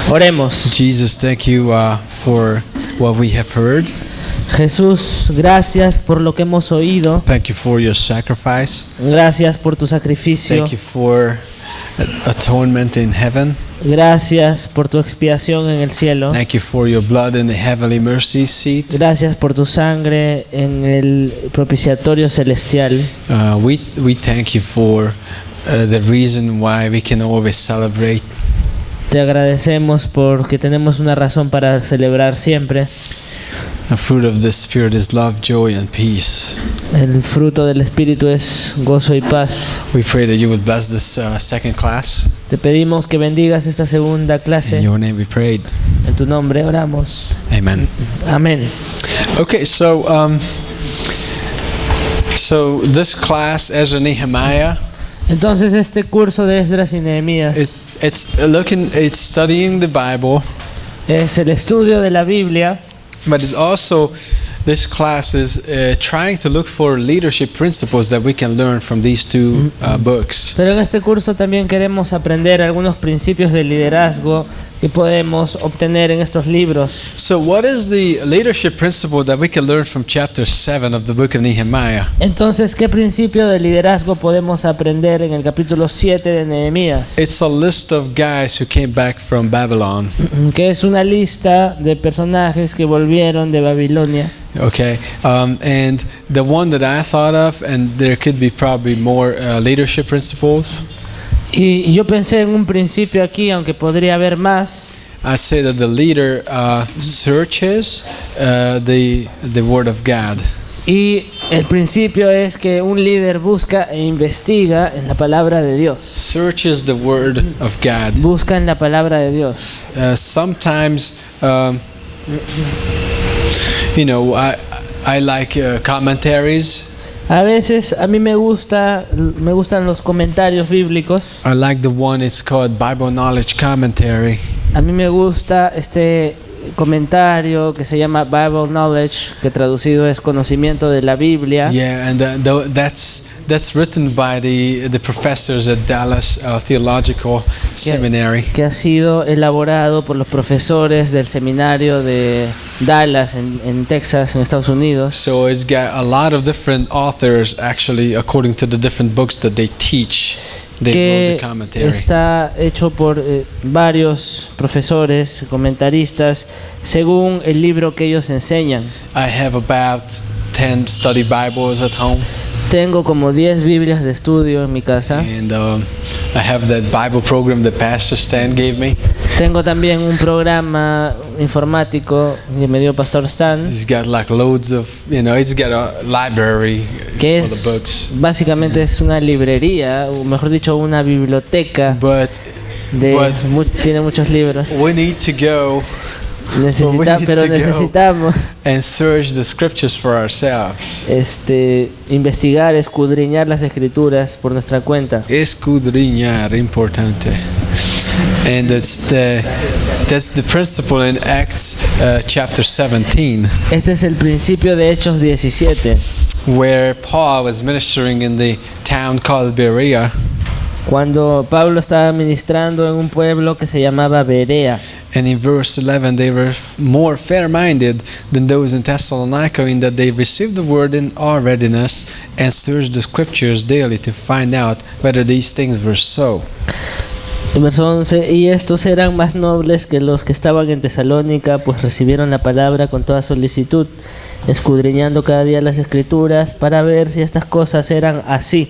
Oremos. Jesus, thank you for what we have heard. Jesús, gracias por lo que hemos oído. Thank you for your sacrifice. Gracias por tu sacrificio. Thank you for atonement in heaven. Gracias por tu expiación en el cielo. Thank you for your blood in the heavenly mercy seat. Gracias por tu sangre en el propiciatorio celestial. We thank you for the reason why we can always celebrate. Te agradecemos porque tenemos una razón para celebrar siempre. The fruit of the Spirit is love, joy, and peace. El fruto del Espíritu es gozo y paz. We pray that you would bless this second class. Te pedimos que bendigas esta segunda clase. In your name we prayed. En tu nombre oramos. Amen. Amén. Okay, so this class, Ezra Nehemiah, Entonces este curso de Esdras y Nehemías it's studying the Bible, es el estudio de la Biblia, but it's also this class is trying to look for leadership principles that we can learn from these two books. pero en este curso también queremos aprender algunos principios de liderazgo que podemos obtener en estos libros. So what is the leadership principle that we can learn from chapter 7 of the book of Nehemiah? Entonces, ¿qué principio de liderazgo podemos aprender en el capítulo 7 de Nehemías? It's a list of guys who came back from Babylon. Que es una lista de personajes que volvieron de Babilonia. Okay, and the one that I thought of, and there could be probably more leadership principles. Y yo pensé en un principio aquí, aunque podría haber más. I'd say that the leader searches the word of God. Y el principio es que un líder busca e investiga en la palabra de Dios. Searches the word of God. Busca en la palabra de Dios. Sometimes, I like commentaries. A veces a mí me gustan los comentarios bíblicos. I like the one it's called Bible Knowledge Commentary. A mí me gusta este comentario que se llama Bible Knowledge, que traducido es conocimiento de la Biblia. Yeah, and that's written by the professors at Dallas Theological Seminary. Que ha sido elaborado por los profesores del seminario de Dallas en Texas, en Estados Unidos. So it's got a lot of different authors actually according to the different books that they teach. Que está hecho por varios profesores, comentaristas, según el libro que ellos enseñan. I have about 10 study Bibles at home. Tengo como 10 Biblias de estudio en mi casa. And I have that Bible program that Pastor Stan gave me. Tengo también un programa informático que me dio Pastor Stan. He's got like loads of, he's got a library que full of books. Básicamente es una librería, o mejor dicho, una biblioteca. Tiene muchos libros. We need to go. Necesitamos and search the scriptures for ourselves. Investigar, escudriñar las escrituras por nuestra cuenta. Escudriñar, importante. And that's the principle in Acts chapter 17. Este es el principio de Hechos 17. Where Paul was ministering in the town called Berea. Cuando Pablo estaba ministrando en un pueblo que se llamaba Berea. And in verse 11 they were more fair-minded than those in Thessalonica in that they received the word in all readiness and searched the scriptures daily to find out whether these things were so. Verso 11, y estos eran más nobles que los que estaban en Tesalónica, pues recibieron la palabra con toda solicitud, escudriñando cada día las escrituras para ver si estas cosas eran así.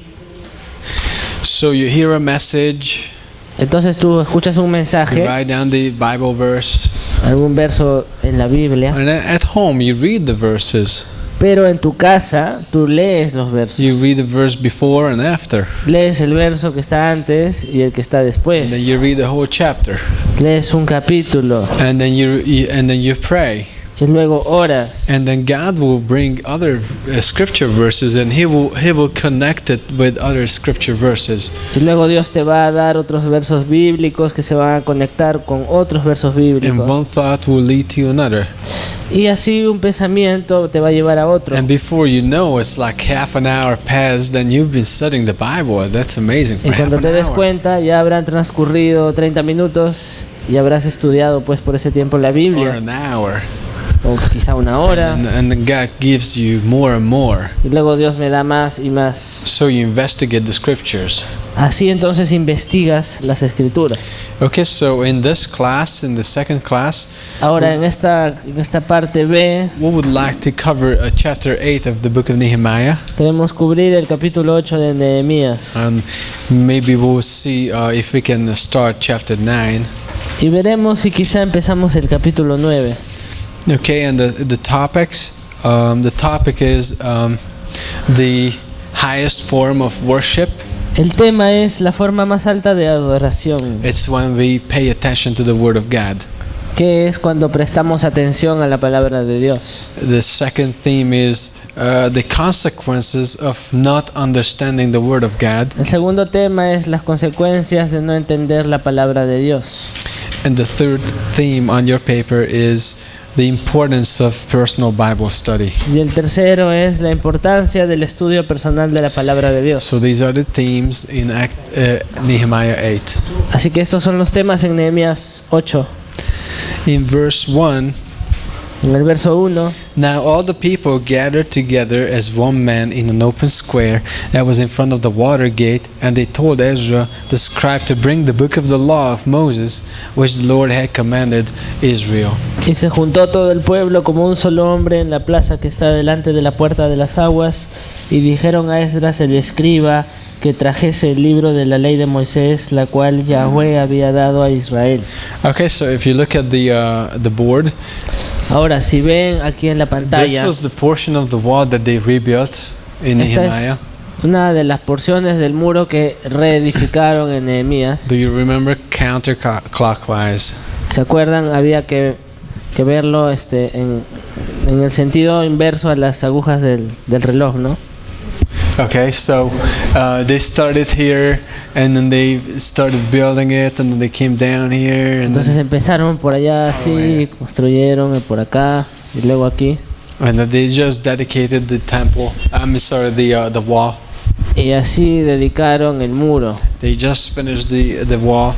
So you hear a message. Entonces tú escuchas un mensaje. You write down the Bible verse. Algún verso en la Biblia. And at home you read the verses. Pero en tu casa tú lees los versos. You read the verse before and after. Lees el verso que está antes y el que está después. And then you read the whole chapter. Lees un capítulo. And then you pray. Y luego oras. And then God will bring other scripture verses and he will connect it with other scripture verses. Y luego Dios te va a dar otros versos bíblicos que se van a conectar con otros versos bíblicos. And one thought will lead to another. Y así un pensamiento te va a llevar a otro. And before you know, it's like half an hour passed and you've been studying the Bible. That's amazing. Y cuando te des cuenta, ya habrán transcurrido 30 minutos y habrás estudiado pues por ese tiempo la or Biblia, an hour. o quizá una hora, And then God gives you more and more. y luego Dios me da más y más. So you investigate the scriptures. Así entonces investigas las escrituras. Okay, so in this class, in the second class, Ahora en esta parte B we would like to cover chapter 8 of the book of Nehemiah. queremos cubrir el capítulo 8 de Nehemías. And maybe we'll see if we can start chapter 9. Y veremos si quizá empezamos el capítulo 9. Okay, and the topics. The topic is the highest form of worship. El tema es la forma más alta de adoración, It's when we pay attention to the Word of God. que es cuando prestamos atención a la palabra de Dios. The second theme is the consequences of not understanding the Word of God. El segundo tema es las consecuencias de no entender la palabra de Dios. And the third theme on your paper is the importance of personal Bible study. Y el tercero es la importancia del estudio personal de la palabra de Dios. So these are the themes in Nehemiah 8. Así que estos son los temas en Nehemías 8. In verse 1, En el verso 1, now all the people gathered together as one man in an open square that was in front of the water gate, and they told Ezra the scribe to bring the book of the law of Moses, which the Lord had commanded Israel. y se juntó todo el pueblo como un solo hombre en la plaza que está delante de la puerta de las aguas, y dijeron a Esdras el escriba que trajese el libro de la ley de Moisés, la cual Yahweh había dado a Israel. Okay, so if you look at the board, Ahora, si ven aquí en la this pantalla, was the portion of the wall that they rebuilt in esta Nehemiah. es una de las porciones del muro que reedificaron en Nehemías. Do you remember counterclockwise? ¿Se acuerdan? Había que verlo en el sentido inverso a las agujas del reloj, ¿no? Okay, so they started here, and then they started building it, and then they came down here, and Entonces empezaron por allá así, construyeron por acá y luego aquí. then they just dedicated the temple. The wall. Y así dedicaron el muro. They just finished the wall,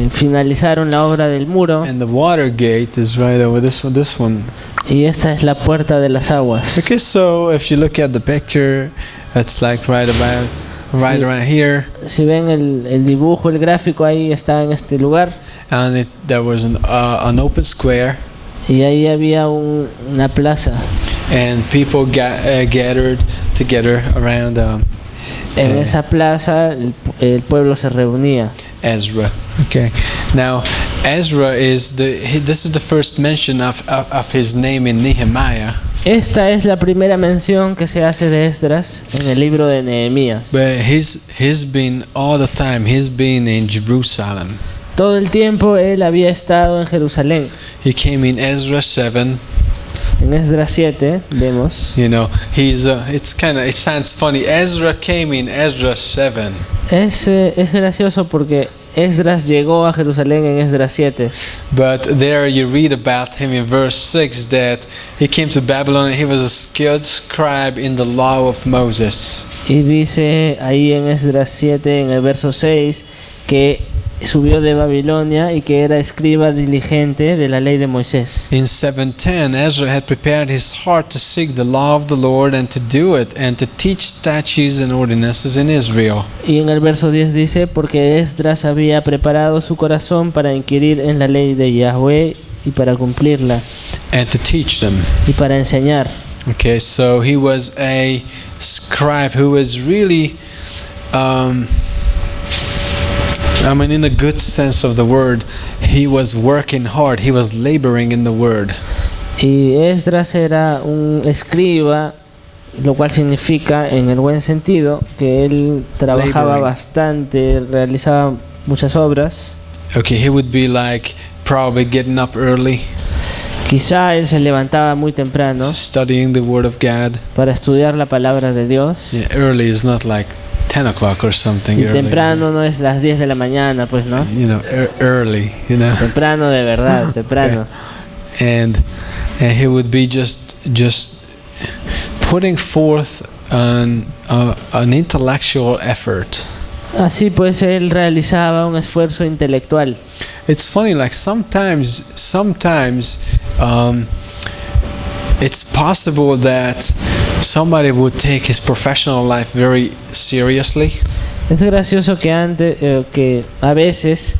Finalizaron la obra del muro and the water gate is right over this one. This one. y esta es la puerta de las aguas. Okay, so if you look at the picture, it's like right Sí. around here, Si ven el dibujo, el gráfico, ahí está en este lugar. and there was an open square, Y ahí había una plaza. and people gathered together around En esa plaza el pueblo se reunía. Ezra. Okay. Now, Ezra this is the first mention of his name in Nehemiah. Esta es la primera mención que se hace de Esdras en el libro de Nehemías. But he's been all the time. He's been in Jerusalem. Todo el tiempo él había estado en Jerusalén. He came in Ezra 7. En Esdras 7 vemos. You know, it sounds funny. Ezra came in Ezra 7. Es gracioso porque Esdras llegó a Jerusalén en Esdras 7. But there you read about him in verse 6 that he came to Babylon and he was a skilled scribe in the law of Moses. Y dice ahí en Esdras 7, en el verso 6, que subió de Babilonia y que era escriba diligente de la ley de Moisés. In 7:10, Ezra had prepared his heart to seek the law of the Lord and to do it, and to teach statutes and ordinances in Israel. Y en el verso 10 dice, porque Esdras había preparado su corazón para inquirir en la ley de Yahweh y para cumplirla And to teach them. y para enseñar. Okay, so he was a scribe who was really, in a good sense of the word, he was working hard. He was laboring in the word. Y Esdras era un escriba, lo cual significa, en el buen sentido, que él trabajaba Laboring. bastante, realizaba muchas obras. Okay, he would be like probably getting up early, Quizá él se levantaba muy temprano studying the word of God. para estudiar la palabra de Dios. Yeah, early is not like 10 o'clock or something. Y Early. temprano no es las 10 de la mañana, pues, ¿no? You know, early. You know. Temprano de verdad, temprano. And he would be just putting forth an intellectual effort, Así pues él realizaba un esfuerzo intelectual it's funny. Like sometimes, it's possible that somebody would take his professional life very seriously. Es gracioso que a veces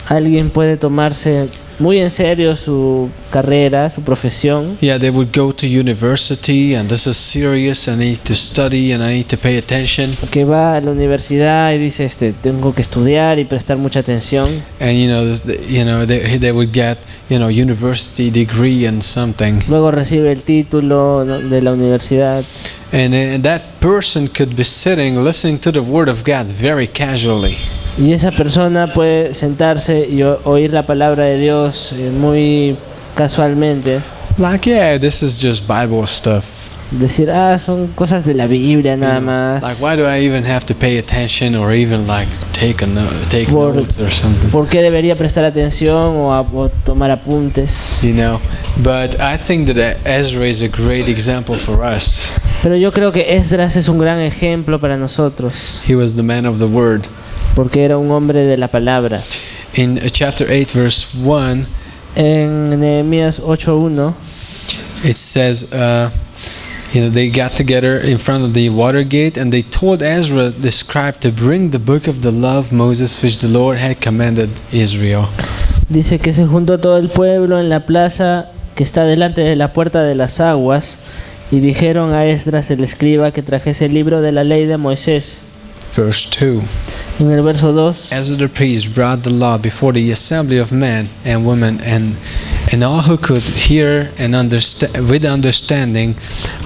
alguien puede tomarse muy en serio su carrera, su profesión. Yeah, they would go to university, and this is serious. I need to study, and I need to pay attention. Que va a la universidad y dice, tengo que estudiar y prestar mucha atención. And they would get university degree and something. Luego recibe el título, ¿no?, de la universidad. And that person could be sitting listening to the word of God very casually. Y esa persona puede sentarse y oír la palabra de Dios muy casualmente. Like, yeah, this is just Bible stuff. Decir, son cosas de la Biblia nada más. Like, why do I even have to pay attention or even like take notes or something? ¿Por qué debería prestar atención o tomar apuntes? But I think that Ezra is a great example for us. Pero yo creo que Esdras es un gran ejemplo para nosotros. He was the man of the word. Porque era un hombre de la palabra. In chapter 8 verse 1, en Nehemías 8:1, it says, they got together in front of the water gate, and they told Ezra the scribe to bring the book of the law of Moses, which the Lord had commanded Israel. Dice que se juntó todo el pueblo en la plaza que está delante de la puerta de las aguas, y dijeron a Esdras el escriba que trajese el libro de la ley de Moisés. Verse 2. En el verso 2, Ezra the priest brought the law before the assembly of men and women and all who could hear and understand with understanding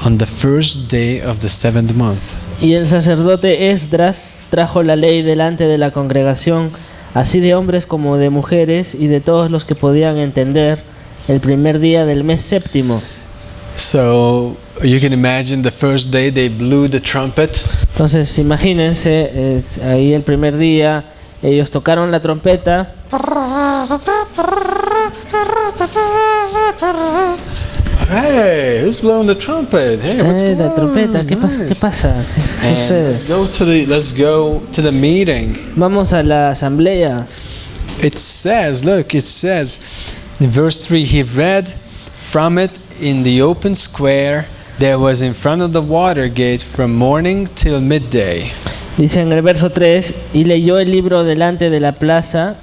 on the first day of the 7th month. Y el sacerdote Esdras trajo la ley delante de la congregación, así de hombres como de mujeres y de todos los que podían entender, el primer día del mes séptimo. So you can imagine the first day they blew the trumpet. Entonces imagínense, ahí el primer día ellos tocaron la trompeta. Hey, who's blowing the trumpet? Hey, what's going la trompeta, on? ¿qué pasa? ¿Qué pasa? ¿Qué sucede? Let's go to the meeting. Vamos a la asamblea. It says in verse 3, he read from it in the open square that was in front of the water gate from morning till midday. Dice en el verso 3, y leyó el libro delante de la plaza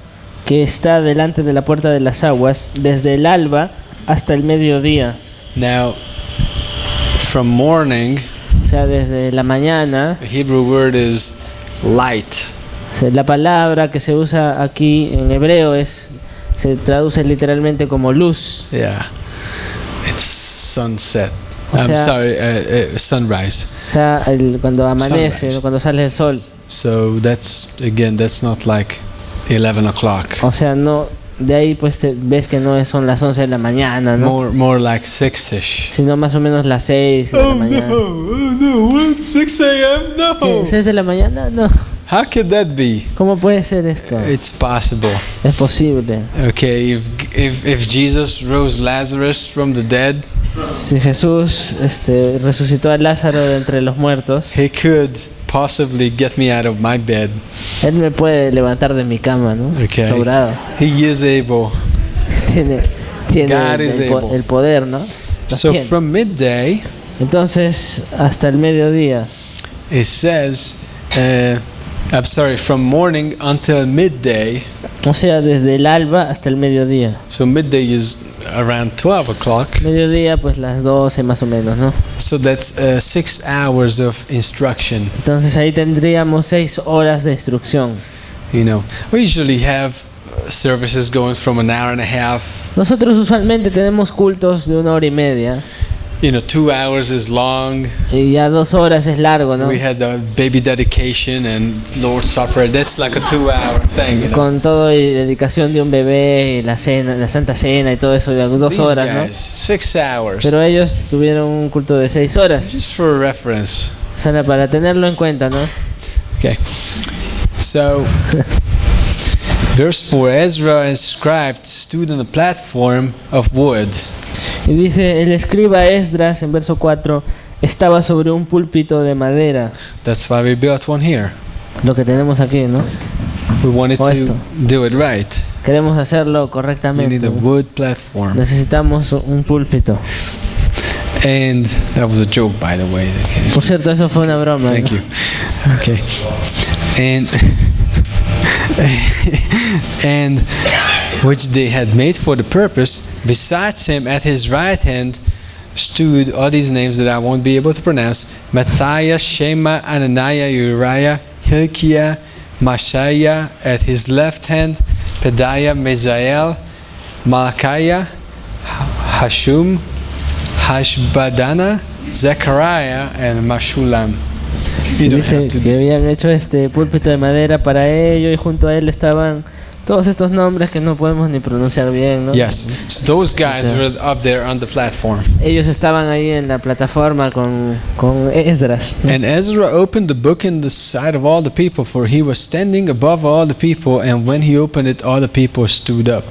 que está delante de la puerta de las aguas, desde el alba hasta el mediodía. Now, from morning, o sea, desde la mañana, the Hebrew word is light. La palabra que se usa aquí en hebreo se traduce literalmente como luz. Yeah, it's sunset. Sunrise. O sea, cuando amanece, sunrise. Cuando sale el sol. So that's not like 11 o'clock. O sea, no, de ahí pues ves que no son las 11 de la mañana, ¿no? More like 6ish. Sino más o menos las 6 de la mañana. No, what? 6 a.m. No. ¿Qué? ¿6 de la mañana? No. How could that be? ¿Cómo puede ser esto? It's possible. Es posible. Okay, if Jesus rose Lazarus from the dead, si Jesús resucitó a Lázaro de entre los muertos, he could possibly get me out of my bed. Él me puede levantar de mi cama, ¿no? Okay. Sobrado. He is able. Tiene el poder, ¿no? So from midday, entonces hasta el mediodía. It says, from morning until midday. O sea, desde el alba hasta el mediodía. So midday is around 12 o'clock. Mediodía, pues las 12 más o menos, ¿no? So that's 6 hours of instruction. Entonces ahí tendríamos 6 horas de instrucción. We usually have services going from an hour and a half. Nosotros usualmente tenemos cultos de 1 hora y media. 2 hours is long. Y ya 2 horas es largo, ¿no? We had the baby dedication and Lord's Supper. That's like a 2-hour thing. Con todo y dedicación de un bebé y la cena, la Santa Cena y todo eso, 2 horas, ¿no? 6 hours. Pero ellos tuvieron un culto de 6 horas. Just for reference. O sea, para tenerlo en cuenta, ¿no? Okay. So, verse 4, Ezra and scribe stood on a platform of wood. Y dice, el escriba Esdras, en verso 4, estaba sobre un púlpito de madera. That's why we built one here. Lo que tenemos aquí, ¿no? We wanted to do it right. queremos hacerlo You need correctamente, a wood platform. necesitamos un púlpito. And that was a joke, by the way. Por cierto, eso fue una broma. Thank ¿no? you. Okay. And and which they had made for the purpose. Besides him, at his right hand stood all these names that I won't be able to pronounce: Matthias, Shema, Ananiah, Uriah, Hilkiah, Mashaiah. At his left hand, Pedaiah, Misael, Malachiah, Hashum, Hashbadana, Zechariah, and Mashulam. You don't Dice have to que habían hecho este púlpito de madera para ello y junto a él estaban todos estos nombres que no podemos ni pronunciar bien, ¿no? Yes. So those guys were up there on the platform. Ellos estaban ahí en la plataforma con Esdras, ¿no? And Ezra opened the book in the sight of all the people, for he was standing above all the people, and when he opened it, all the people stood up.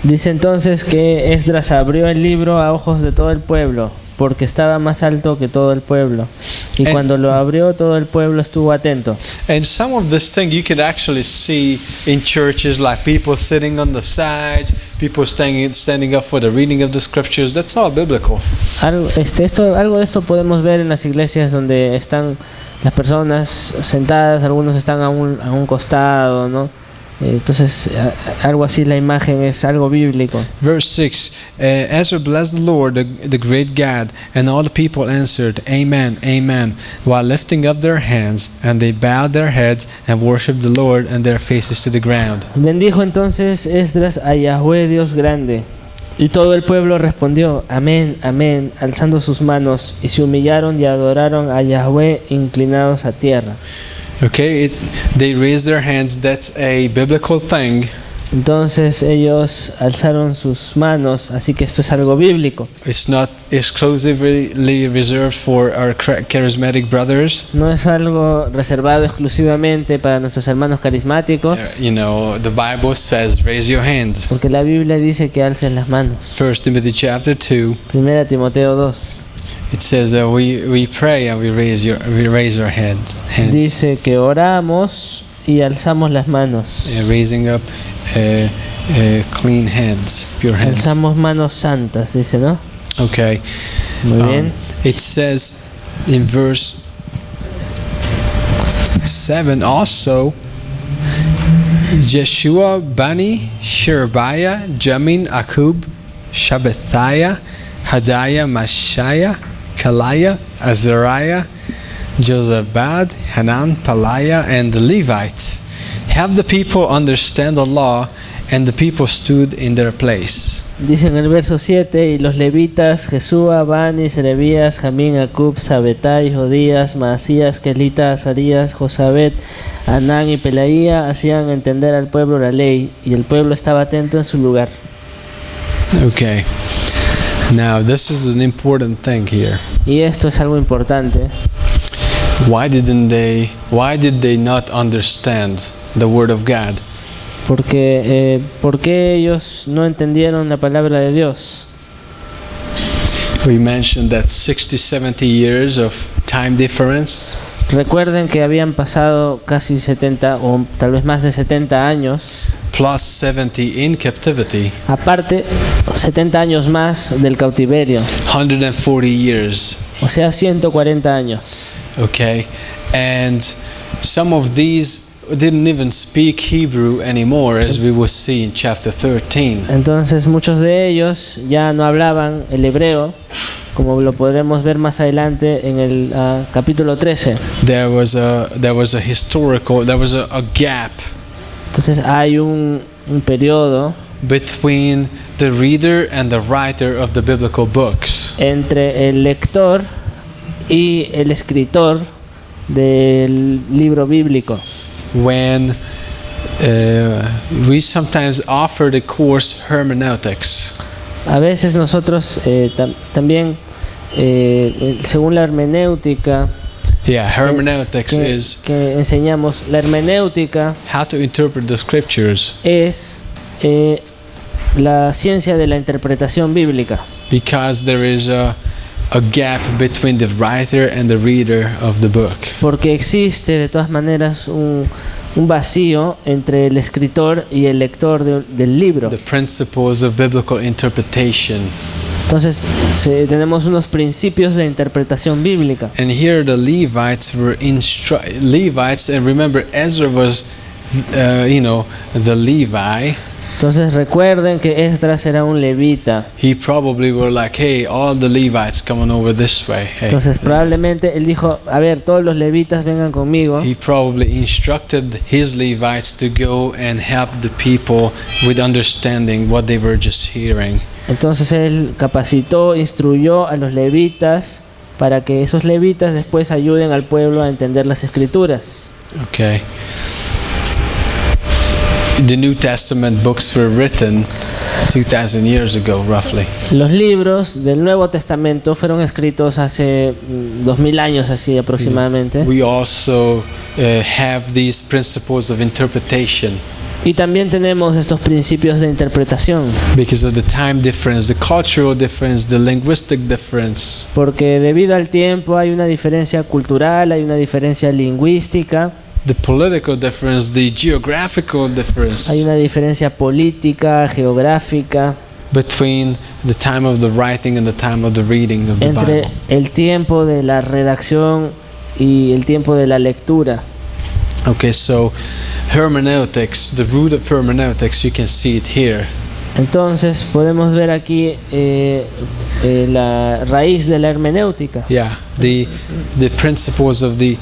Dice entonces que Esdras abrió el libro a ojos de todo el pueblo, porque estaba más alto que todo el pueblo. Y cuando lo abrió, todo el pueblo estuvo atento. And some of this thing you could actually see in churches, like people sitting on the sides, people standing up for the reading of the scriptures. That's all biblical. Algo de esto podemos ver en las iglesias donde están las personas sentadas, algunos están a un costado, ¿no? Entonces, algo así, la imagen es algo bíblico. Verse 6, Ezra blessed the Lord, the great God, and all the people answered, Amen, Amen, while lifting up their hands, and they bowed their heads and worshipped the Lord and their faces to the ground. Bendijo entonces Esdras a Yahweh Dios grande, y todo el pueblo respondió, Amén, Amén, alzando sus manos, y se humillaron y adoraron a Yahweh inclinados a tierra. Okay, they raised their hands. That's a biblical thing. Entonces ellos alzaron sus manos, así que esto es algo bíblico. It's not exclusively reserved for our charismatic brothers. No es algo reservado exclusivamente para nuestros hermanos carismáticos, You know, the Bible says, raise your hands. porque la Biblia dice que alcen las manos. 1 Timothy chapter 2, 1 Timoteo 2 it says that we pray and we raise our hands. dice que oramos y alzamos las manos. Raising up clean hands, pure hands. Alzamos manos santas, dice, ¿no? Okay. Muy bien. It says in verse 7 also, Jeshua, Bani, Sherebiah, Jamin, Akub, Shabbathiah, Hadiah, Mashaiah, Kaliah, Azariah, Josabad, Hanan, Paliah, and the Levites. Have the people understand the law, and the people stood in their place. Dice en el verso 7, y los levitas, Jesúa, Bani, Serebías, Jamín, Acub, Sabetai, Jodías, Maasías, Kelita, Azarías, Josabet, Anán y Pelaía hacían entender al pueblo la ley, y el pueblo estaba atento en su lugar. Okay. Now this is an important thing here. Y esto es algo importante. Why did they not understand the word of God? Porque ¿por qué ellos no entendieron la palabra de Dios? We mentioned that 60-70 years of time difference. Recuerden que habían pasado casi 70 o tal vez más de 70 años. Plus 70 in captivity. Aparte, 70 años más del cautiverio. 140 years. O sea, 140 años. Okay. And some of these didn't even speak Hebrew anymore, as we will see in chapter 13. Entonces muchos de ellos ya no hablaban el hebreo, como lo podremos ver más adelante en el capítulo 13. There was a gap Entonces hay un periodo between the reader and the writer of the biblical books. Entre el lector y el escritor del libro bíblico. When we sometimes offer the course hermeneutics. A veces nosotros también, según la hermenéutica, hermeneutics is que enseñamos, la hermenéutica how to interpret the scriptures. Es la ciencia de la interpretación bíblica. Because there is a gap between the writer and the reader of the book. Porque existe de todas maneras un vacío entre el escritor y el lector del libro. The principles of biblical interpretation. Entonces tenemos unos principios de interpretación bíblica. And here the Levites were Levites, and remember Ezra was, the Levi. Entonces recuerden que Esdras era un levita. He probably were like, hey, all the Levites coming over this way. Hey, Entonces probablemente él dijo, a ver, todos los levitas vengan conmigo. He probably instructed his Levites to go and help the people with understanding what they were just hearing. Entonces él capacitó, instruyó a los levitas para que esos levitas después ayuden al pueblo a entender las escrituras. Okay. The New Testament books were written 2,000 years ago, roughly. Los libros del Nuevo Testamento fueron escritos hace 2000 años así aproximadamente. We also have these principles of interpretation. Y también tenemos estos principios de interpretación. Because of the time difference, the cultural difference, the linguistic difference. Porque debido al tiempo hay una diferencia cultural, hay una diferencia lingüística. The political difference, the geographical difference. Hay una diferencia política, geográfica. Between the time of the writing and the time of the reading of the Entre Bible. el tiempo de la redacción y el tiempo de la lectura. Okay, so hermeneutics, the root of hermeneutics, you can see it here. Entonces podemos ver aquí la raíz de la hermenéutica. Yeah, the principles of the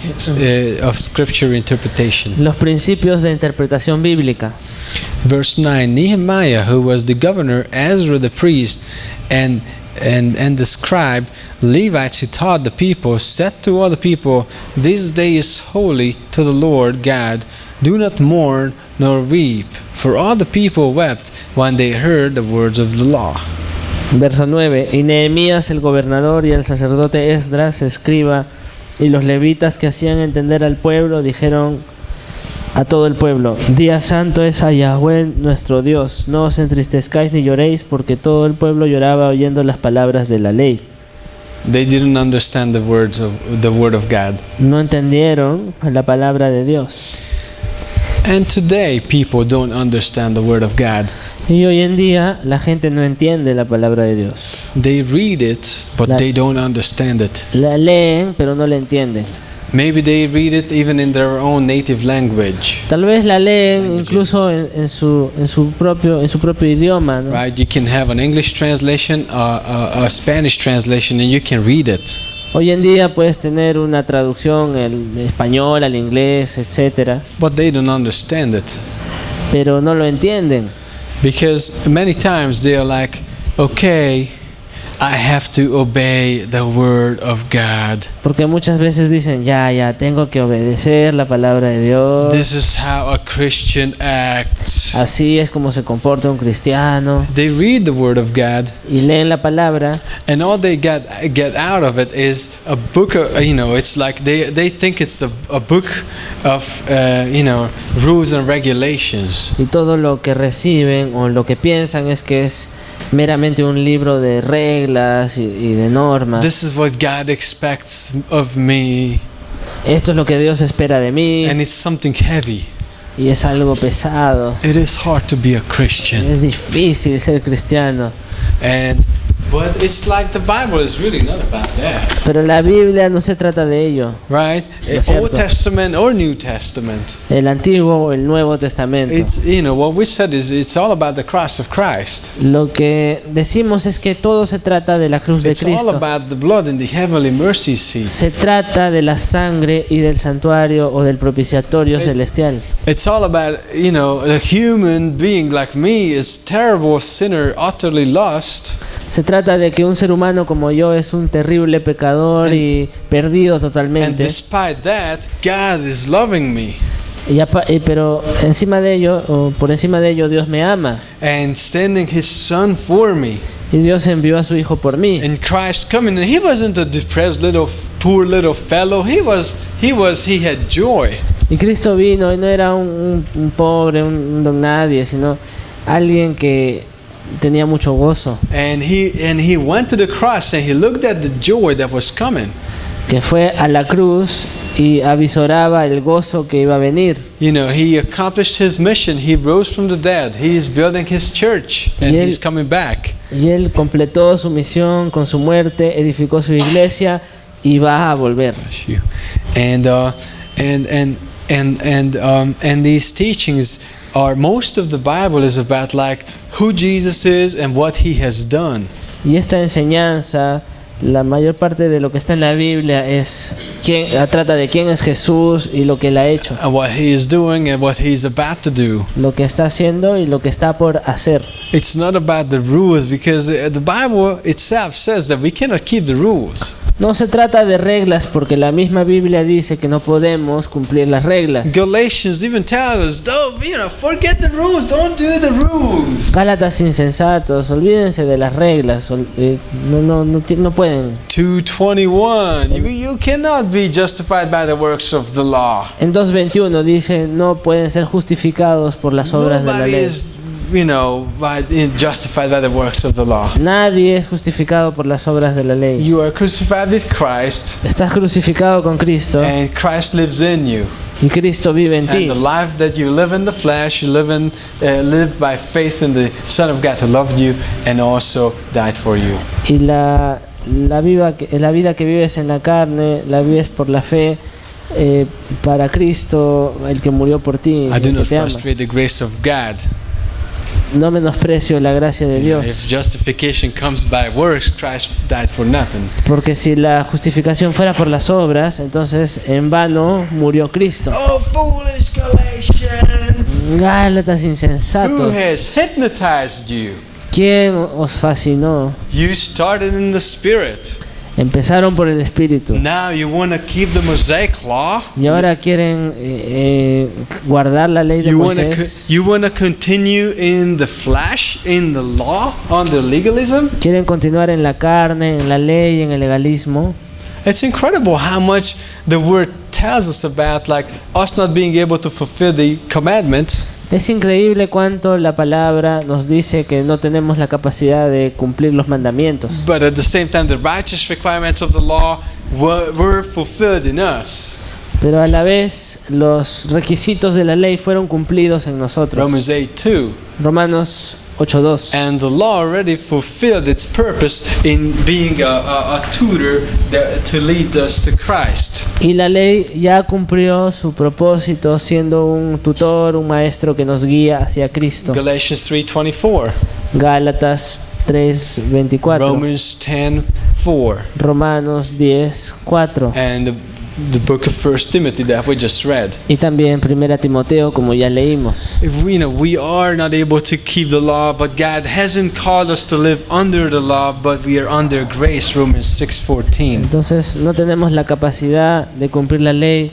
of scripture interpretation. Los principios de interpretación bíblica. Verse 9, Nehemiah, who was the governor, Ezra the priest, and the scribe, Levites who taught the people, said to all the people, "This day is holy to the Lord God. Do not mourn nor weep." For all the people wept when they heard the words of the law. Verso 9. Y Nehemías el gobernador y el sacerdote Esdras escriba y los levitas que hacían entender al pueblo dijeron a todo el pueblo: Día santo es a Yahweh nuestro Dios. No os entristezcáis ni lloréis, porque todo el pueblo lloraba oyendo las palabras de la ley. They didn't understand the word of God. No entendieron la palabra de Dios. And today people don't understand the word of God. Y hoy en día la gente no entiende la palabra de Dios. They read it, but they don't understand it. La leen, pero no la entienden. Maybe they read it even in their own native language. Tal vez la leen incluso en su propio idioma, ¿no? Right? You can have an English translation, a Spanish translation, and you can read it. Hoy en día puedes tener una traducción al español, al inglés, etcétera, But they don't understand it. pero no lo entienden. Because many times they are like, okay, I have to obey the word of God. Porque muchas veces dicen, ya, tengo que obedecer la palabra de Dios. This is how a Christian acts. Así es como se comporta un cristiano. They read the word of God, Y leen la palabra and all they get out of it is a book of, it's like they think it's a book of, rules and regulations. y todo lo que reciben o lo que piensan es que es meramente un libro de reglas y de normas. This is what God expects of me, Esto es lo que Dios espera de mí, and it's something heavy. y es algo pesado. It is hard to be a Christian. Es difícil ser cristiano. But it's like the Bible is really not about that, Pero la Biblia no se trata de ello. right? Es cierto. Old Testament or New Testament. El Antiguo o el Nuevo Testamento. It's what we said is it's all about the cross of Christ. Lo que decimos es que todo se trata de la cruz de It's all Cristo. about the blood in the heavenly mercy seat. Se trata de la sangre y del santuario o del propiciatorio celestial. It's all about, a human being like me is terrible sinner, utterly lost. Se trata de que un ser humano como yo es un terrible pecador y perdido And totalmente. despite that, God is loving me Pero encima de ello, o por encima de ello, Dios me ama. and sending his son for me. Y Dios envió a su Hijo por mí. And Christ coming, and he wasn't a depressed poor little fellow. He had joy. Y Cristo vino y no era un pobre, un don nadie, sino alguien que tenía mucho gozo. And he went to the cross and he looked at the joy that was coming. que fue a la cruz y avisoraba el gozo que iba a venir. You know, he accomplished his mission. He rose from the dead. He is building his church, and Y él- he's coming back. Y él completó su misión con su muerte, edificó su iglesia y va a volver. Bless you. And these teachings are, most of the Bible is about like who Jesus is and what he has done. Y esta enseñanza, la mayor parte de lo que está en la Biblia trata de quién es Jesús y lo que él ha hecho, And what he is doing and what he's about to do. lo que está haciendo y lo que está por hacer. It's not about the rules, because the Bible itself says that we cannot keep the rules. No se trata de reglas porque la misma Biblia dice que no podemos cumplir las reglas. Galatians even tells us, don't, forget the rules, don't do the rules. Gálatas insensatos, olvídense de las reglas, no pueden. 2:21, you cannot be justified by the works of the law. En 2:21 dice no pueden ser justificados por las obras de la Nobody ley. is, justified by the works of the law. Nadie es justificado por las obras de la ley. You are crucified with Christ, Estás crucificado con Cristo and Christ lives in you. y Cristo vive en ti. And the life that you live in the flesh, you live by faith in the Son of God who loved you and also died for you. Y la vida que vives en la carne, la vives por la fe para Cristo, el que murió por ti, I el do que not te ama. frustrate the grace of God. No menosprecio la gracia de Dios, If justification comes by works, Christ died for nothing. porque si la justificación fuera por las obras, entonces en vano murió Cristo. Oh, foolish Galatians! Gálatas Who insensatos, has hypnotized you? ¿quién os fascinó? You started in the Spirit. Empezaron por el Espíritu Now you want to keep the Mosaic law? y ahora quieren guardar la ley de You want to Moisés. continue in the flesh, in the law, under legalism? Quieren continuar en la carne, en la ley, en el legalismo. It's incredible how much the word tells us about like us not being able to fulfill the commandment. Es increíble cuánto la palabra nos dice que no tenemos la capacidad de cumplir los mandamientos. But at the same time, the righteous requirements of the law were fulfilled in us. Pero a la vez los requisitos de la ley fueron cumplidos en nosotros. Romans 8:2. Romanos 8:2. And the law already fulfilled its purpose in being a tutor to lead us to Christ. Y la ley ya cumplió su propósito siendo un tutor, un maestro que nos guía hacia Cristo. Galatians 3:24. Gálatas 3:24. Romans 10:4. Romanos 10:4. And the book of 1 Timothy that we just read. Y también 1 Timoteo, como ya leímos. If we are not able to keep the law, but God hasn't called us to live under the law, but we are under grace. Romans 6:14. Entonces no tenemos la capacidad de cumplir la ley,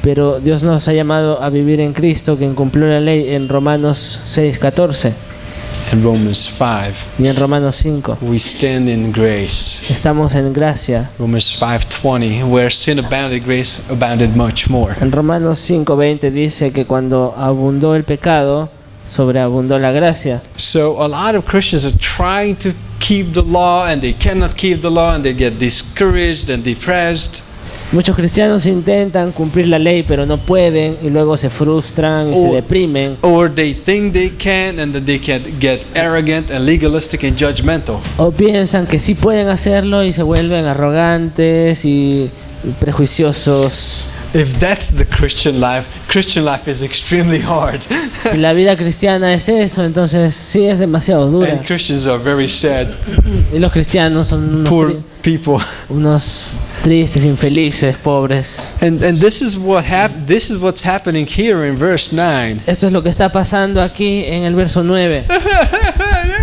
pero Dios nos ha llamado a vivir en Cristo, quien cumplió la ley en Romanos 6:14 And Romans 5, y en Romanos 5. we stand in grace. Estamos en gracia. Romans 5:20, where sin abounded, grace abounded much more. En Romanos 5:20 dice que cuando abundó el pecado, sobreabundó la gracia. So a lot of Christians are trying to keep the law and they cannot keep the law and they get discouraged and depressed. Muchos cristianos intentan cumplir la ley, pero no pueden y luego se frustran y se deprimen. Or they think they can and then they can get arrogant and legalistic and judgmental. O piensan que sí pueden hacerlo y se vuelven arrogantes y prejuiciosos. If that's the Christian life is extremely hard. Si la vida cristiana es eso, entonces sí es demasiado dura. And Christians are very sad, Y los cristianos son poor people. unos tristes, infelices, pobres. And this is what's happening here in verse 9. Esto es lo que está pasando aquí en el verso 9.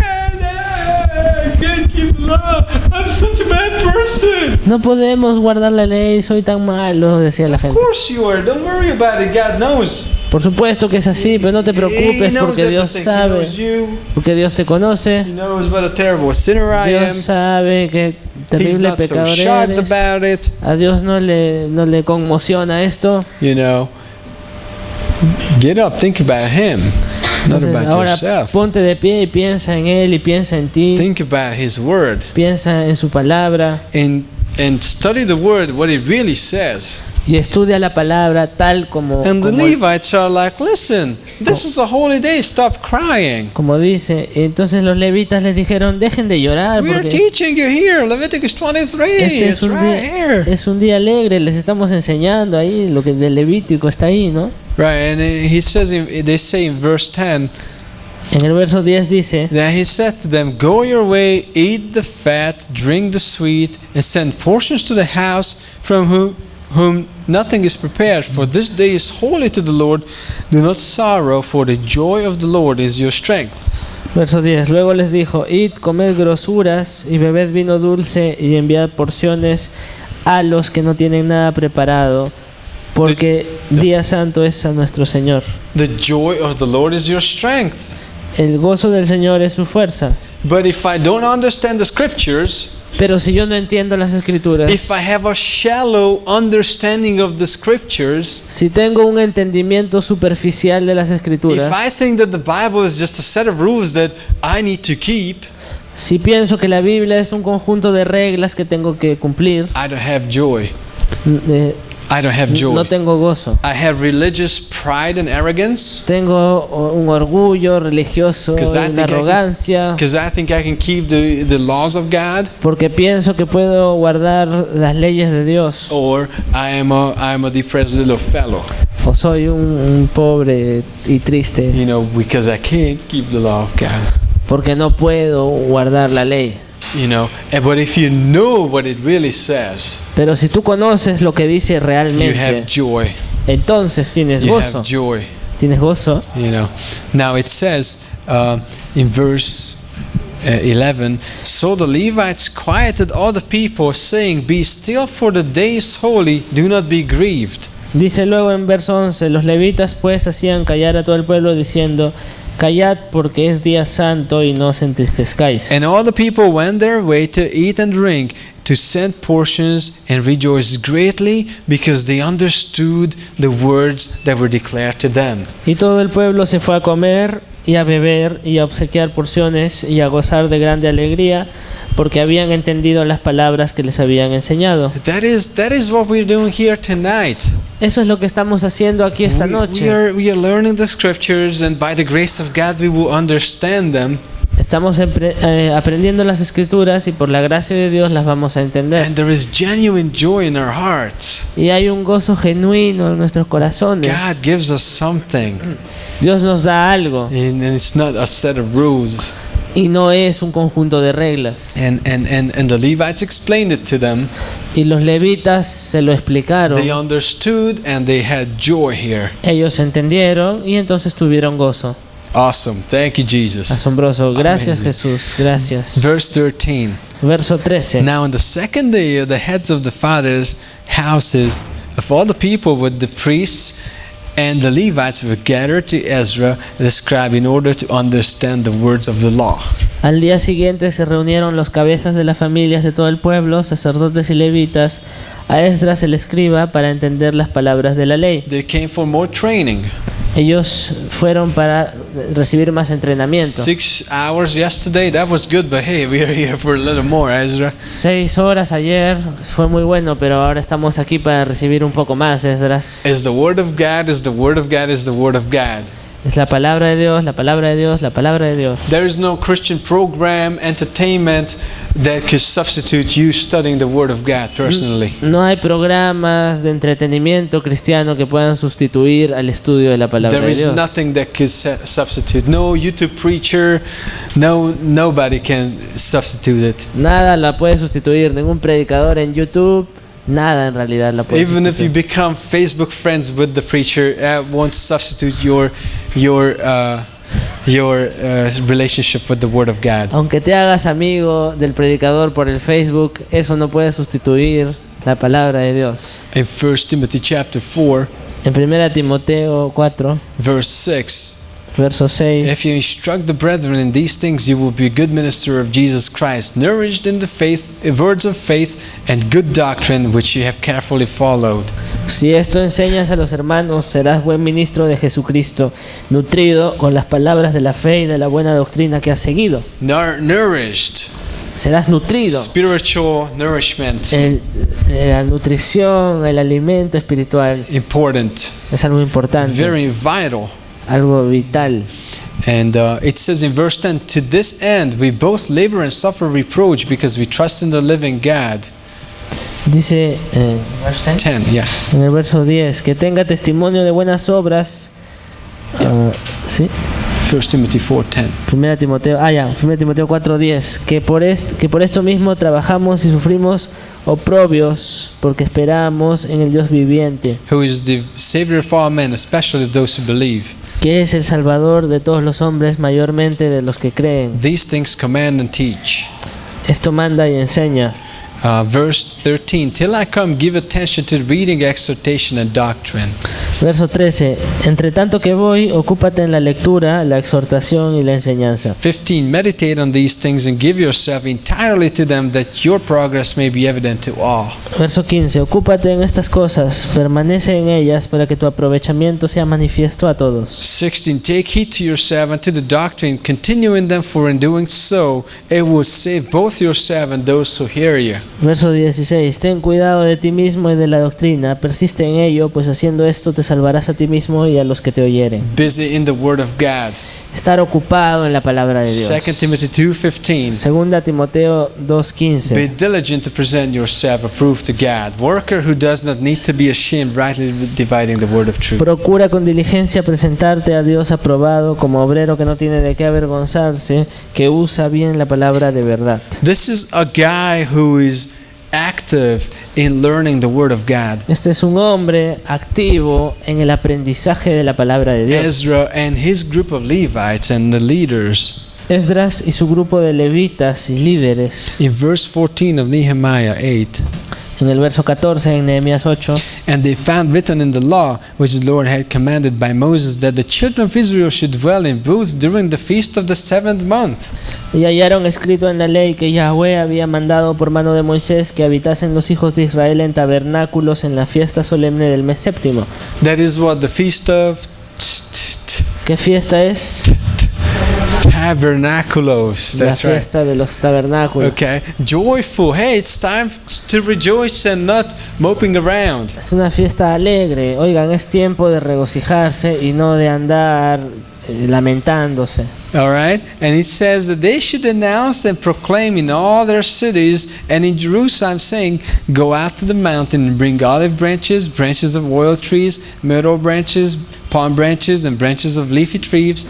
I can't keep the law. I'm such a bad person. No podemos guardar la ley, soy tan malo, decía la Of gente. course you are. Don't worry about it. God knows. Por supuesto que es así, pero no te He preocupes knows porque Dios everything. He sabe, knows you. porque Dios te conoce. He knows what a terrible sinner I am. Dios sabe que He's terrible not so pecador shocked eres. about it. A Dios no le conmociona esto. You know. Get up. Think about Him, not Entonces about ahora yourself. ponte de pie y piensa en Él y piensa en ti. Think about His word. Piensa en su palabra. And and study the word, what it really says. y estudia la palabra tal And the Levites are like, listen, this is a holy day, stop crying. como dice. Entonces los levitas les dijeron, dejen de llorar We are porque teaching you here, Leviticus 23, este it's right here. es un día alegre, les estamos enseñando ahí lo que del Levítico está ahí, ¿no? Right, and he says, they say in verse 10, En el verso 10 dice, that he said to them, go your way, eat the fat, drink the sweet, and send portions to the house from whom nothing is prepared, for this day is holy to the Lord. Do not sorrow, for the joy of the Lord is your strength. verso 10, luego les dijo, id, comed grosuras y bebed vino dulce y enviad porciones a los que no tienen nada preparado, porque día santo es a nuestro Señor. The joy of the Lord is your strength. El gozo del Señor es su fuerza. But if I don't understand the scriptures, Pero si yo no entiendo las escrituras, if I have a shallow understanding of the scriptures, si tengo un entendimiento superficial de las if escrituras, I think that the Bible is just a set of rules that I need to keep, si pienso que la Biblia es un conjunto de reglas que tengo que cumplir, I don't have joy. eh, I don't have joy. no tengo gozo. I have religious pride and arrogance Tengo un orgullo religioso, 'Cause I una think I can- arrogancia, because I think I can keep the laws of God, porque pienso que puedo guardar las leyes de Dios, or I am a depressed little fellow, o soy un pobre y triste, because I can't keep the law of God. porque no puedo guardar la ley. But if you know what it really says, Pero si tú conoces lo que dice you have realmente, joy. entonces tienes You gozo. have joy. Tienes gozo. Now it says in verse 11, so the Levites quieted all the people, saying, be still, for the day is holy, do not be grieved. Dice luego en verso 11, los levitas pues hacían callar a todo el pueblo diciendo, callad porque es día santo y no os entristezcáis. And all the people went their way to eat and drink, to send portions, and rejoiced greatly, because they understood the words that were declared to them. Y todo el pueblo se fue a comer y a beber y a obsequiar porciones y a gozar de grande alegría, porque habían entendido las palabras que les habían enseñado. That is what we're doing here tonight. Eso es lo que estamos haciendo aquí esta noche. We are learning the scriptures, and by the grace of God we will understand them. Estamos aprendiendo las escrituras y por la gracia de Dios las vamos a entender. And there is genuine joy in our hearts. Y hay un gozo genuino en nuestros corazones. God gives us something, Dios nos da algo and it's not a set of rules. y no es un conjunto de reglas. And the Levites explained it to them. Y los levitas se lo explicaron. They understood and they had joy here. Ellos entendieron y entonces tuvieron gozo. Awesome. Thank you, Jesus. Asombroso. Gracias, Amazing. Jesús. Gracias. Verse 13. Verso 13. Now on the second day, the heads of the fathers' houses of all the people with the priests and the Levites were gathered to Ezra the scribe in order to understand the words of the law. Al día siguiente se reunieron los cabezas de las familias de todo el pueblo, sacerdotes y levitas, a Esdras el escriba para entender las palabras de la ley. They came for more training. Ellos fueron para recibir más entrenamiento. 6 hours yesterday, that was good, but hey, we are here for a little more, Ezra. 6 horas ayer fue muy bueno, pero ahora estamos aquí para recibir un poco más, Esdras. Is the word of God, is the word of God, is the word of God. Es la palabra de Dios, la palabra de Dios, la palabra de Dios. There is no Christian program, entertainment that could substitute you studying the word of God personally. No hay programas de entretenimiento cristiano que puedan sustituir al estudio de la palabra There de is Dios. nothing that could substitute. No YouTube preacher, nobody can substitute it. Nada la puede sustituir, ningún predicador en YouTube, nada en realidad la puede Even if you sustituir. become Facebook friends with the preacher, won't substitute your relationship with the Word of God. Aunque te hagas amigo del predicador por el Facebook, eso no puede sustituir la palabra de Dios. In 1 Timothy chapter 4, En 1 Timoteo 4, verse 6, verso 6, if you instruct the brethren in these things, you will be a good minister of Jesus Christ, nourished in the faith, words of faith, and good doctrine, which you have carefully followed. si esto enseñas a los hermanos, serás buen ministro de Jesucristo, nutrido con las palabras de la fe y de la buena doctrina que has seguido. Nourished. serás nutrido. Spiritual nourishment, La nutrición, el alimento espiritual important, es algo importante, very vital. algo vital. And it says in verse 10, to this end we both labor and suffer reproach because we trust in the living God. Dice verse 10, 10, yeah. en el verso 10, que tenga testimonio de buenas obras. ¿Sí? 1 Timothy 4:10. 1 Timoteo 4:10, que por esto mismo trabajamos y sufrimos oprobios, porque esperamos en el Dios viviente, Who is the Savior of all men, especially of those who believe. que es el Salvador de todos los hombres, mayormente de los que creen. These things command and teach. Esto manda y enseña. Verse 13, till I come, give attention to reading, exhortation, and doctrine. Verso 13, entre tanto que voy, ocúpate en la lectura, la exhortación y la enseñanza. 15, meditate on these things and give yourself entirely to them, that your progress may be evident to all. Verso 15, ocúpate en estas cosas, permanece en ellas para que tu aprovechamiento sea manifiesto a todos. 16, take heed to yourself and to the doctrine, continue in them, for in doing so, it will save both yourself and those who hear you. Verso 16, ten cuidado de ti mismo y de la doctrina, persiste en ello, pues haciendo esto te salvarás a ti mismo y a los que te oyeren. Busy in the word of God. Estar ocupado en la palabra de Dios. 2 Timothy 2:15. 2 Timoteo Be 2:15. diligent to present yourself approved to God, worker who does not need to be ashamed, rightly dividing the word of truth. Procura con diligencia presentarte a Dios aprobado como obrero que no tiene de qué avergonzarse, que usa bien la palabra de verdad. This is a guy who is active in learning the word of God. Este es un hombre activo en el aprendizaje de la palabra de Dios. Ezra and his group of Levites and the leaders. Esdras y su grupo de levitas y líderes. In verse 14 of Nehemiah 8, En el verso 14 en Nehemías 8, and they found written in the law which the Lord had commanded by Moses, that the children of Israel should dwell in booths during the feast of the 7th month. y hallaron escrito en la ley que Yahweh había mandado por mano de Moisés que habitasen los hijos de Israel en tabernáculos en la fiesta solemne del mes séptimo. That is what the feast of ¿Qué fiesta es? Tabernaculos. La That's right. fiesta de los tabernáculos. Okay. Joyful. Hey, it's time to rejoice and not moping around. Es una fiesta alegre. Oigan, es tiempo de regocijarse y no de andar lamentándose. All right. And it says that they should announce and proclaim in all their cities and in Jerusalem, saying, go out to the mountain and bring olive branches, branches of oil trees, myrtle branches, palm branches, and branches of leafy trees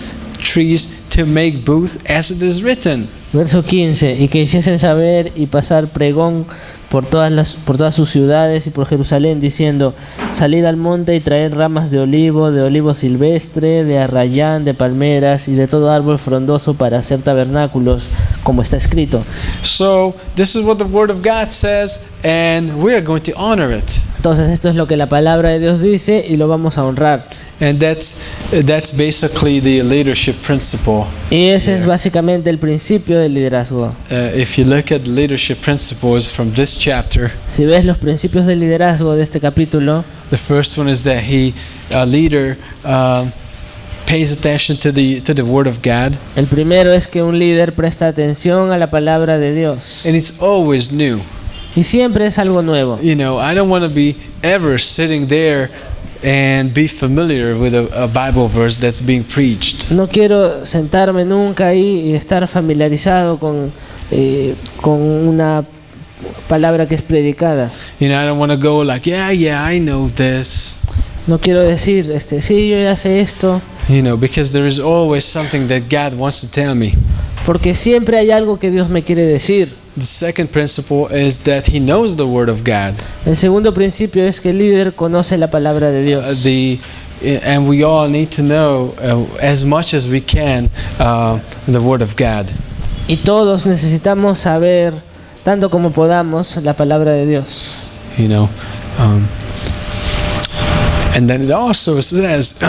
to make booths as it is written. Verso 15, y que hiciesen saber y pasar pregón por todas sus ciudades y por Jerusalén, diciendo, salid al monte y traed ramas de olivo silvestre, de arrayán, de palmeras y de todo árbol frondoso para hacer tabernáculos, como está escrito. So this is what the word of God says, and we are going to honor it. Entonces esto es lo que la palabra de Dios dice y lo vamos a honrar. And that's basically the leadership principle. Y ese es básicamente el principio del liderazgo. If you look at the leadership principles from this chapter, Si ves los principios del liderazgo de este capítulo, the first one is that a leader pays attention to the word of God, el primero es que un líder presta atención a la palabra de Dios. and it's always new. Y siempre es algo nuevo. You know, I don't want to be ever sitting there and be familiar with a Bible verse that's being preached. No quiero sentarme nunca ahí y estar familiarizado con una palabra que es predicada. You know, I don't want to go like, yeah, I know this. No quiero decir, sí, yo ya sé esto, You know, because there is always something that God wants to tell me. porque siempre hay algo que Dios me quiere decir. The second principle is that he knows the word of God. El segundo principio es que el líder conoce la palabra de Dios. And we all need to know as much as we can the word of God. Y todos necesitamos saber, tanto como podamos, la palabra de Dios. You know, and then it also says,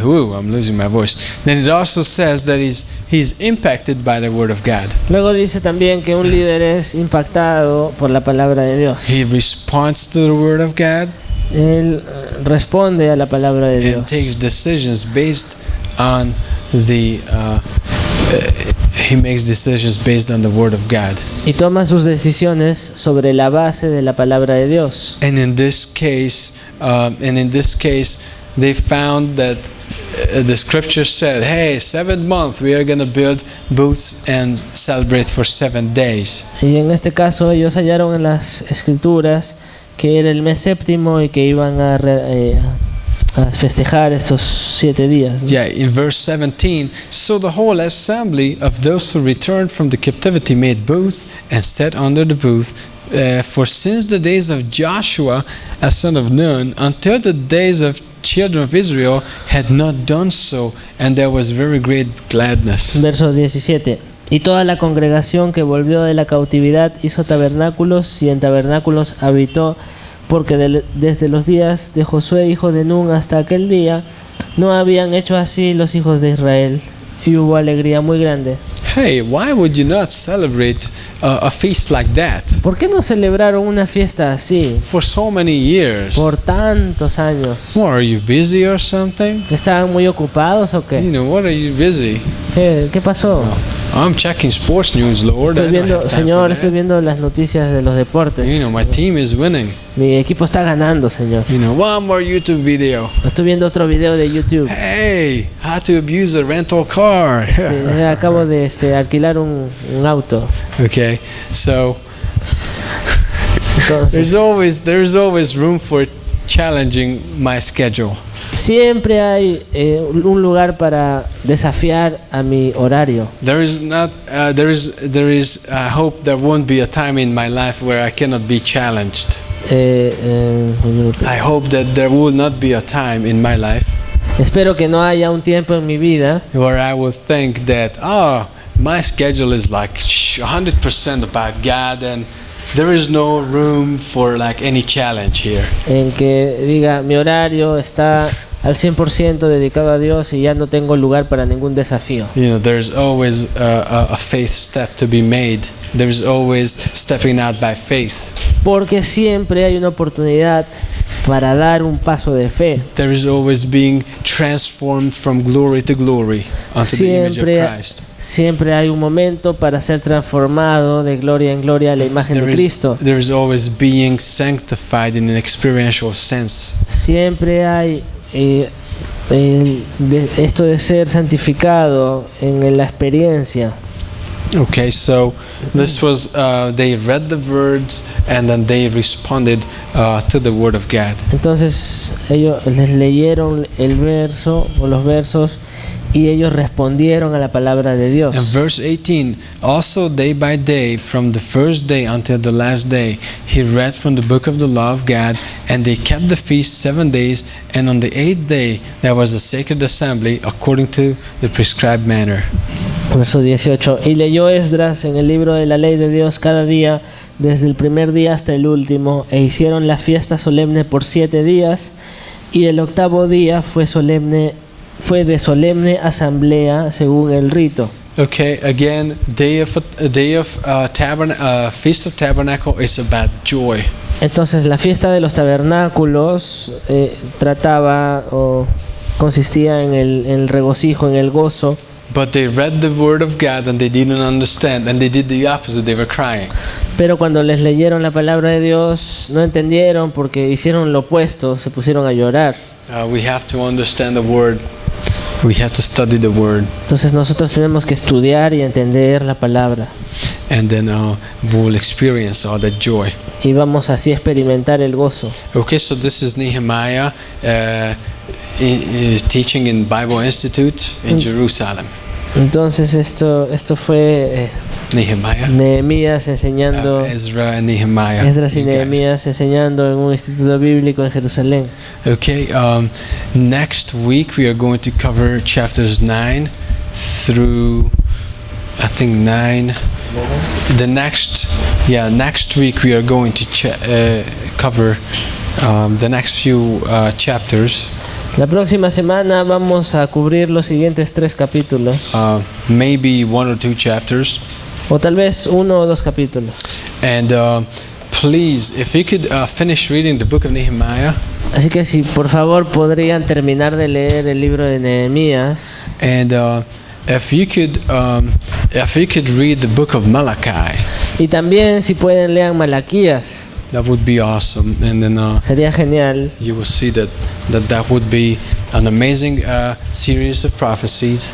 ooh, I'm losing my voice. Then it also says that he's impacted by the word of God. Luego dice también que un líder es impactado por la palabra de Dios. He responds to the word of God Él responde a la palabra de and Dios takes decisions based on the he makes decisions based on the word of God. Y toma sus decisiones sobre la base de la palabra de Dios. And in this case, they found that the scripture said, "Hey, 7th month we are going to build booths and celebrate for 7 days." Y en este caso ellos hallaron en las escrituras que era el mes séptimo y que iban a festejar estos 7 días, ¿no? Yeah, in verse 17, so the whole assembly of those who returned from the captivity made booths and sat under the booth. For since the days of Joshua, a son of Nun, until the days of children of Israel had not done so, and there was very great gladness. Verso 17. Y toda la congregación que volvió de la cautividad hizo tabernáculos y en tabernáculos habitó, porque desde los días de Josué hijo de Nun hasta aquel día no habían hecho así los hijos de Israel, y hubo alegría muy grande. Hey, why would you not celebrate a feast like that? ¿Por qué no celebraron una fiesta así For so many years. por tantos años? What, are you busy or something? ¿Estaban muy ocupados o qué? You know, what are you busy? ¿Qué pasó? I'm checking sports news, Lord. I Estoy don't viendo, have time Señor, for estoy that. viendo las noticias de los deportes. You know, my team is winning. Mi equipo está ganando, Señor. You know, one more YouTube video. Estoy viendo otro video de YouTube. Hey, how to abuse a rental car. Acabo de alquilar un auto. Okay, so Entonces, there's always room for challenging my schedule. siempre hay un lugar para desafiar a mi horario. There is I hope there won't be a time in my life where I cannot be challenged. I hope that there will not be a time in my life Espero que no haya un tiempo en mi vida where I will think that, oh, my schedule is like 100% about God and there is no room for like any challenge here. en que diga mi horario está al 100% dedicado a Dios y ya no tengo lugar para ningún desafío. You know, there's always a faith step to be made. There's always stepping out by faith. Porque siempre hay una oportunidad para dar un paso de fe. There is always being transformed from glory to glory unto the image of Christ. Siempre hay un momento para ser transformado de gloria en gloria a la imagen de Cristo. There is always being sanctified in an experiential sense. Siempre hay esto de ser santificado en la experiencia. Okay, so this was they read the words and then they responded to the word of God. Entonces ellos les leyeron el verso o los versos y ellos respondieron a la palabra de Dios. And verse 18, also day by day, from the first day until the last day, he read from the book of the law of God, and they kept the feast 7 days, and on the 8th day there was a sacred assembly according to the prescribed manner. Verso 18. Y leyó Esdras en el libro de la ley de Dios cada día, desde el primer día hasta el último, e hicieron la fiesta solemne por 7 días, y el 8º día fue de solemne asamblea según el rito. Okay, again, Feast of Tabernacle is about joy. Entonces la fiesta de los tabernáculos trataba o consistía en el regocijo, en el gozo. But they read the word of God and they didn't understand, and they did the opposite, they were crying. Pero cuando les leyeron la palabra de Dios no entendieron porque hicieron lo opuesto, se pusieron a llorar. We have to understand the word. We have to study the word. Entonces nosotros tenemos que estudiar y entender la palabra. And then we'll experience all that joy. Y vamos así a experimentar el gozo. Okay, so this is Nehemiah teaching in Bible Institute in Jerusalem. Entonces esto fue Nehemías enseñando, Ezra and Nehemiah. Esdras y you guys. Nehemías enseñando en un instituto bíblico en Jerusalén. Okay, next week we are going to cover chapters 9 through, I think 9. Next week we are going to cover the next few chapters. La próxima semana vamos a cubrir los siguientes 3 capítulos, Maybe 1 or 2 chapters. o tal vez 1 o 2 capítulos. And please, if you could finish reading the book of Nehemiah. Así que si por favor podrían terminar de leer el libro de Nehemías. And If you could read the book of Malachi, Y también, si pueden, lean Malaquías. that would be awesome. And then Sería genial. you will see that would be an amazing series of prophecies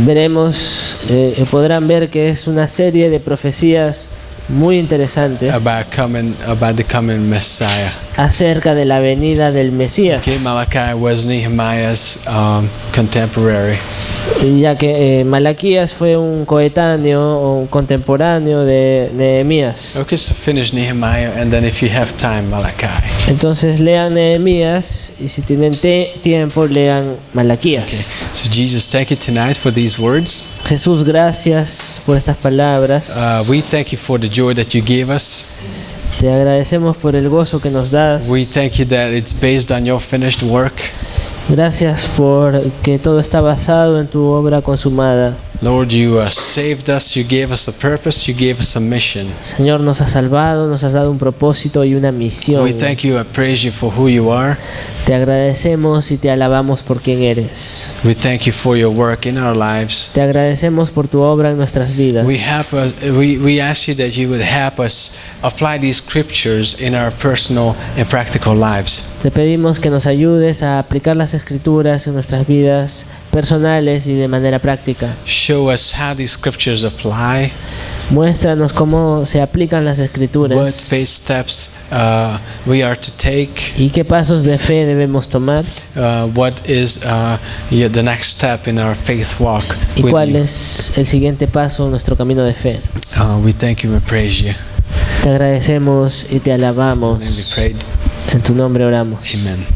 Veremos, podrán ver que es una serie de profecías muy interesantes about the coming Messiah. acerca de la venida del Mesías, Okay, Malachi was Nehemiah's contemporary. ya que Malaquías fue un coetáneo o un contemporáneo de Nehemías. Okay, so finish Nehemiah, and then if you have time, Malachi. Entonces lean Nehemías y si tienen tiempo lean Malaquías. So Jesus, thank you tonight for these words. Jesús, gracias por estas palabras. We thank you for the joy that you gave us. Te agradecemos por el gozo que nos das. We thank you that it's based on your finished work. Gracias por que todo está basado en tu obra consumada. Lord, you saved us, you gave us a purpose, you gave us a mission. Señor, nos has salvado, nos has dado un propósito y una misión. We thank you and praise you for who you are. Te agradecemos y te alabamos por quien eres. We thank you for your work in our lives. Te agradecemos por tu obra en nuestras vidas. We ask you that you would help us apply these scriptures in our personal and practical lives. Te pedimos que nos ayudes a aplicar las escrituras en nuestras vidas personales y de manera práctica. Show us how these scriptures apply. Muéstranos cómo se aplican las What escrituras faith steps we are to take. y qué pasos de fe debemos tomar What is the next step in our faith walk y with cuál you. es el siguiente paso en nuestro camino de fe. We thank you and praise you. Te agradecemos y te alabamos. And we prayed. En tu nombre oramos. Amen.